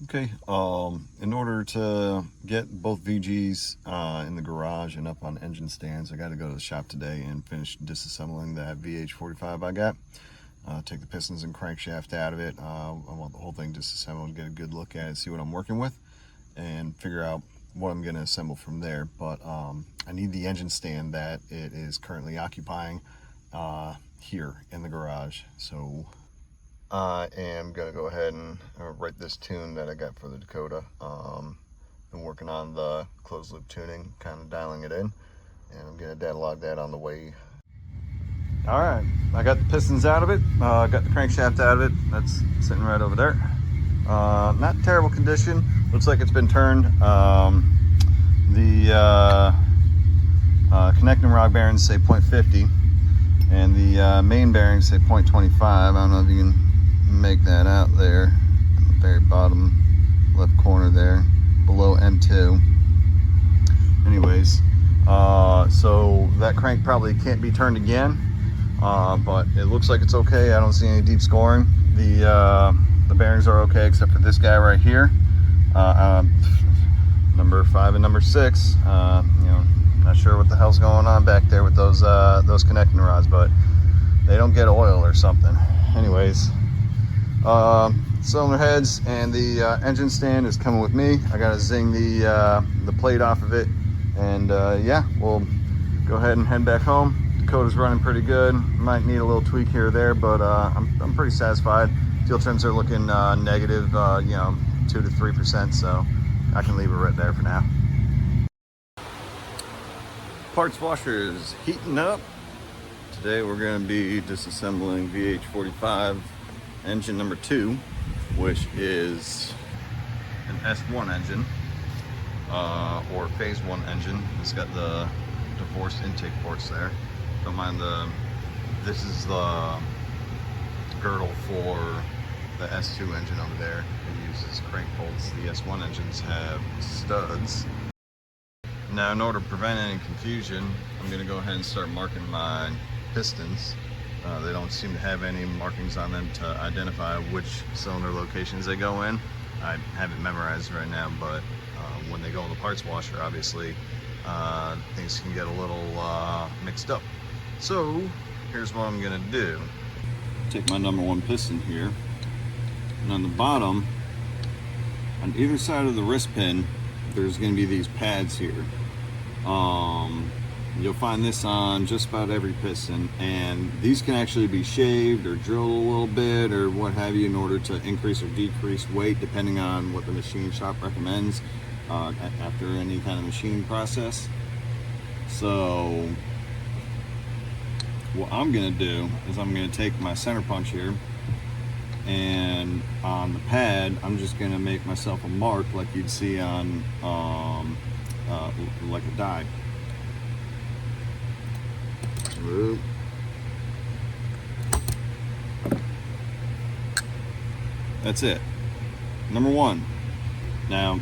Okay, in order to get both VGs in the garage and up on engine stands, I got to go to the shop today and finish disassembling that VH45 I got. Take the pistons and crankshaft out of it. I want the whole thing disassembled, get a good look at it, see what I'm working with, and figure out what I'm going to assemble from there. But I need the engine stand that it is currently occupying here in the garage. So I am going to go ahead and write this tune that I got for the Dakota. Been working on the closed loop tuning, kind of dialing it in, and I'm going to data log that on the way. All right, I got the pistons out of it, got the crankshaft out of it. That's sitting right over there. Not terrible condition, looks like it's been turned. The connecting rod bearings say 0.50 and the main bearings say 0.25. I don't know if you can make that out there at the very bottom left corner there below M2. Anyways, so that crank probably can't be turned again, but it looks like it's okay. I don't see any deep scoring. The bearings are okay except for this guy right here, number 5 and number 6. You know, not sure what the hell's going on back there with those connecting rods, but they don't get oil or something. Anyways, cylinder heads and the engine stand is coming with me. I gotta zing the plate off of it, and yeah, we'll go ahead and head back home. Dakota's running pretty good. Might need a little tweak here or there, but I'm pretty satisfied. Fuel trims are looking negative, you know, 2 to 3%, so I can leave it right there for now. Parts washer is heating up. Today we're going to be disassembling VH45 engine number 2, which is an S1 engine, or phase 1 engine. It's got the divorced intake ports there. Don't mind this is the girdle for the S2 engine over there. It uses crank bolts. The S1 engines have studs. Now, in order to prevent any confusion, I'm going to go ahead and start marking my pistons. They don't seem to have any markings on them to identify which cylinder locations they go in. I have it memorized right now, but when they go in the parts washer, obviously, things can get a little mixed up. So, here's what I'm going to do. Take my number 1 piston here, and on the bottom, on either side of the wrist pin, there's going to be these pads here. You'll find this on just about every piston, and these can actually be shaved or drilled a little bit or what have you in order to increase or decrease weight depending on what the machine shop recommends after any kind of machine process. So what I'm going to do is I'm going to take my center punch here, and on the pad I'm just going to make myself a mark like you'd see on like a die. That's it. Number 1. Now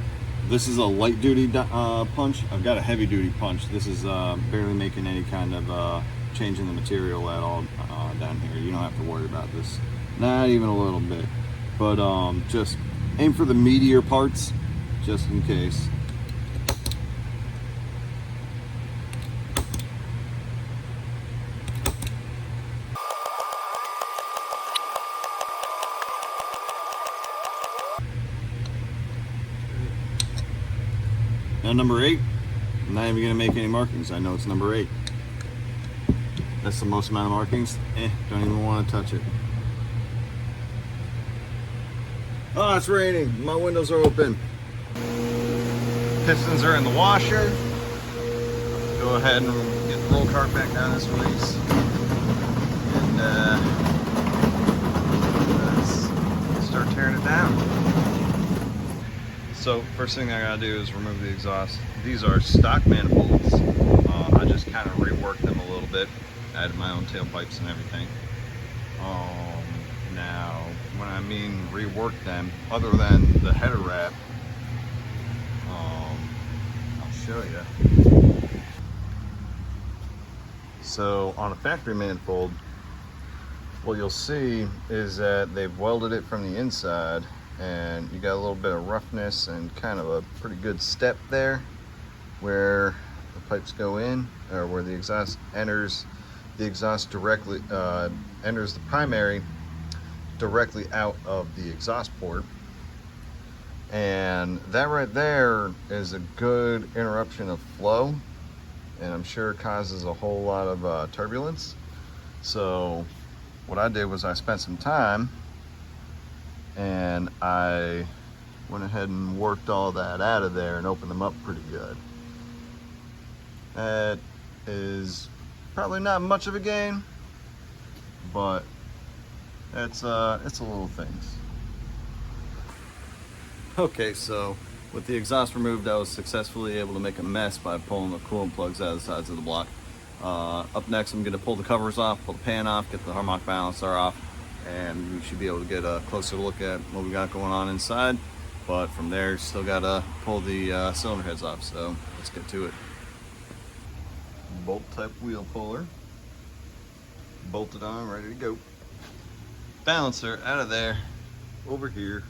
this is a light duty punch. I've got a heavy duty punch. This is barely making any kind of change in the material at all down here. You don't have to worry about this, not even a little bit, but just aim for the meatier parts just in case. Now number 8, I'm not even going to make any markings. I know it's number 8. That's the most amount of markings. Don't even want to touch it. Oh, it's raining. My windows are open. Pistons are in the washer. Go ahead and get the roll cart back down this ways. And let's start tearing it down. So first thing I gotta do is remove the exhaust. These are stock manifolds. I just kind of reworked them a little bit, added my own tailpipes and everything. Now, when I mean rework them, other than the header wrap, I'll show you. So on a factory manifold, what you'll see is that they've welded it from the inside and you got a little bit of roughness and kind of a pretty good step there where the pipes go in, or where the exhaust enters. The exhaust directly enters the primary directly out of the exhaust port, and that right there is a good interruption of flow, and I'm sure it causes a whole lot of turbulence. So what I did was I spent some time and I went ahead and worked all that out of there and opened them up pretty good. That is probably not much of a gain, but it's a little things. Okay, so with the exhaust removed, I was successfully able to make a mess by pulling the coolant plugs out of the sides of the block. Up next, I'm going to pull the covers off, pull the pan off, get the harmonic balancer off, and we should be able to get a closer look at what we got going on inside. But from there, still got to pull the cylinder heads off, so let's get to it. Bolt type wheel puller, bolted on, ready to go. Balancer out of there, over here.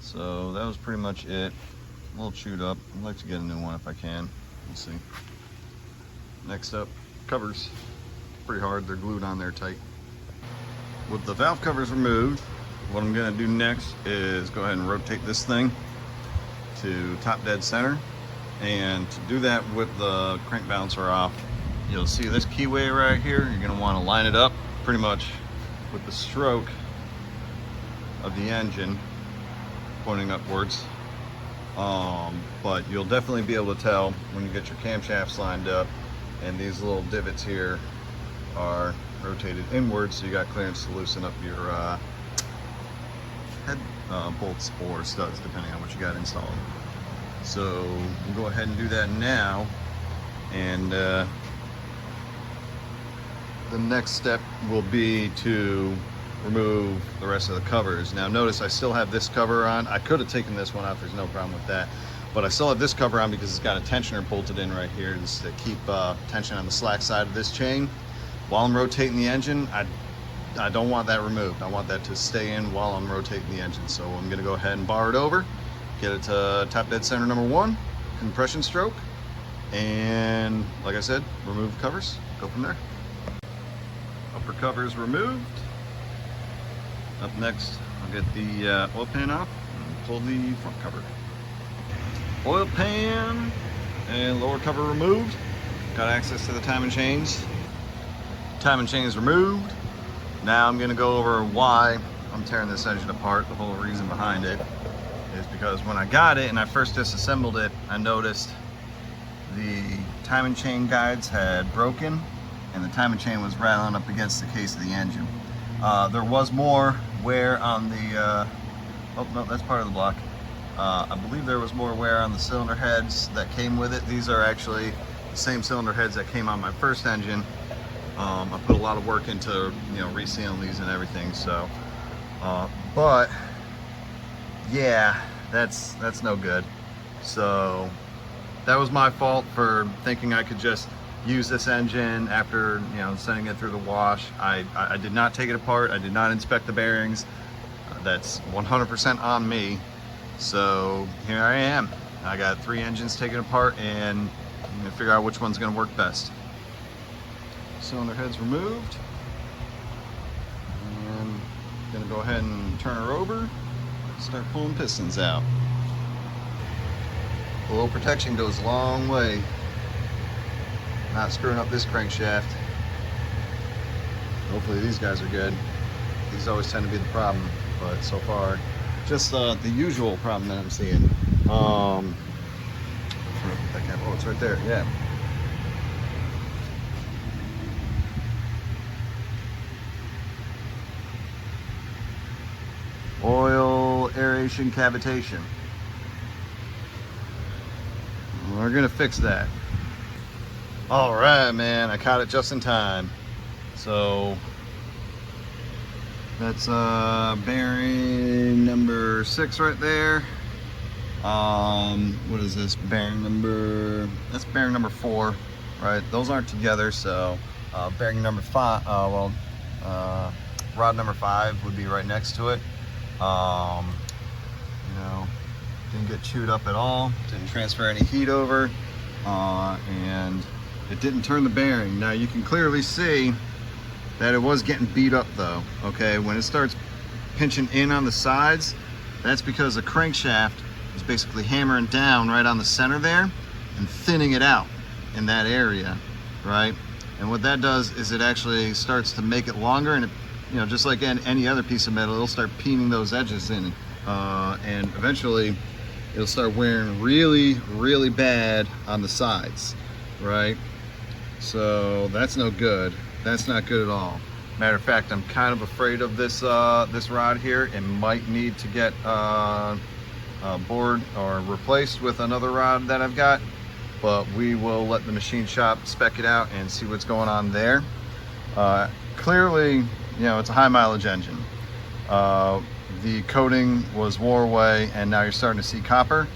So that was pretty much it. A little chewed up. I'd like to get a new one if I can. Let's see. Next up, covers. Pretty hard, they're glued on there tight. With the valve covers removed, what I'm gonna do next is go ahead and rotate this thing to top dead center. And to do that with the crank balancer off, you'll see this keyway right here. You're gonna wanna line it up pretty much with the stroke of the engine pointing upwards. But you'll definitely be able to tell when you get your camshafts lined up, and these little divots here are rotated inwards, so you got clearance to loosen up your head bolts or studs, depending on what you got installed. So we'll go ahead and do that now, and the next step will be to remove the rest of the covers. Now notice I still have this cover on. I could have taken this one off, there's no problem with that, but I still have this cover on because it's got a tensioner bolted in right here just to keep tension on the slack side of this chain. While I'm rotating the engine, I don't want that removed. I want that to stay in while I'm rotating the engine. So I'm gonna go ahead and bar it over, get it to top dead center number 1, compression stroke, and like I said, remove the covers, go from there. Upper covers removed. Up next, I'll get the oil pan off and pull the front cover. Oil pan and lower cover removed. Got access to the timing chains. Timing chains removed. Now I'm gonna go over why I'm tearing this engine apart. The whole reason behind it is because when I got it and I first disassembled it, I noticed the timing chain guides had broken and the timing chain was rattling up against the case of the engine. There was more wear on the, oh no, that's part of the block. I believe there was more wear on the cylinder heads that came with it. These are actually the same cylinder heads that came on my first engine. I put a lot of work into, resealing these and everything, so, but yeah, that's no good. So that was my fault for thinking I could just use this engine after sending it through the wash. I did not take it apart. I did not inspect the bearings. That's 100% on me. So here I am. I got 3 engines taken apart, and I'm gonna figure out which one's gonna work best. Cylinder heads removed, and gonna go ahead and turn her over, start pulling pistons out. A little protection goes a long way. Not screwing up this crankshaft. Hopefully these guys are good. These always tend to be the problem, but so far, just the usual problem that I'm seeing. Oh, it's right there, yeah. Oil aeration cavitation. We're gonna fix that. All right, man, I caught it just in time. So that's bearing number 6 right there. What is this bearing number? That's bearing number 4, right? Those aren't together, so bearing number 5, rod number 5 would be right next to it. You know, didn't get chewed up at all, didn't transfer any heat over, and it didn't turn the bearing. Now you can clearly see that it was getting beat up though, okay? When it starts pinching in on the sides, that's because the crankshaft is basically hammering down right on the center there and thinning it out in that area, right? And what that does is it actually starts to make it longer, and it, you know, just like any other piece of metal, it'll start peening those edges in, and eventually it'll start wearing really, really bad on the sides, right? So that's no good. That's not good at all. Matter of fact, I'm kind of afraid of this this rod here. It might need to get bored or replaced with another rod that I've got, but we will let the machine shop spec it out and see what's going on there. Clearly, you know, it's a high mileage engine. The coating was wore away and now you're starting to see copper.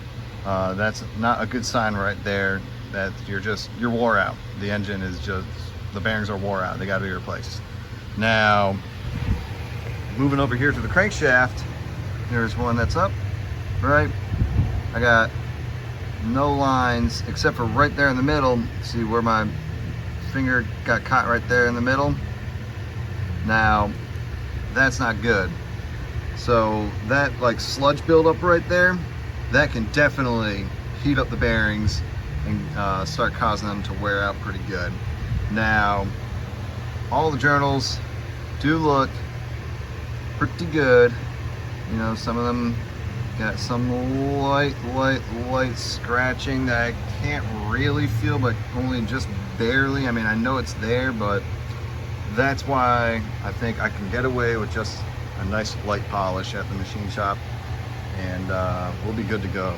That's not a good sign right there that you're wore out. The engine is just, the bearings are wore out. They got to be replaced. Now, moving over here to the crankshaft, there's one that's up, right? I got no lines except for right there in the middle. See where my finger got caught right there in the middle? Now, that's not good. So that like sludge buildup right there, that can definitely heat up the bearings and start causing them to wear out pretty good. Now, all the journals do look pretty good. You know, some of them got some light scratching that I can't really feel, but only just barely. I mean, I know it's there, but that's why I think I can get away with just a nice light polish at the machine shop, and we'll be good to go.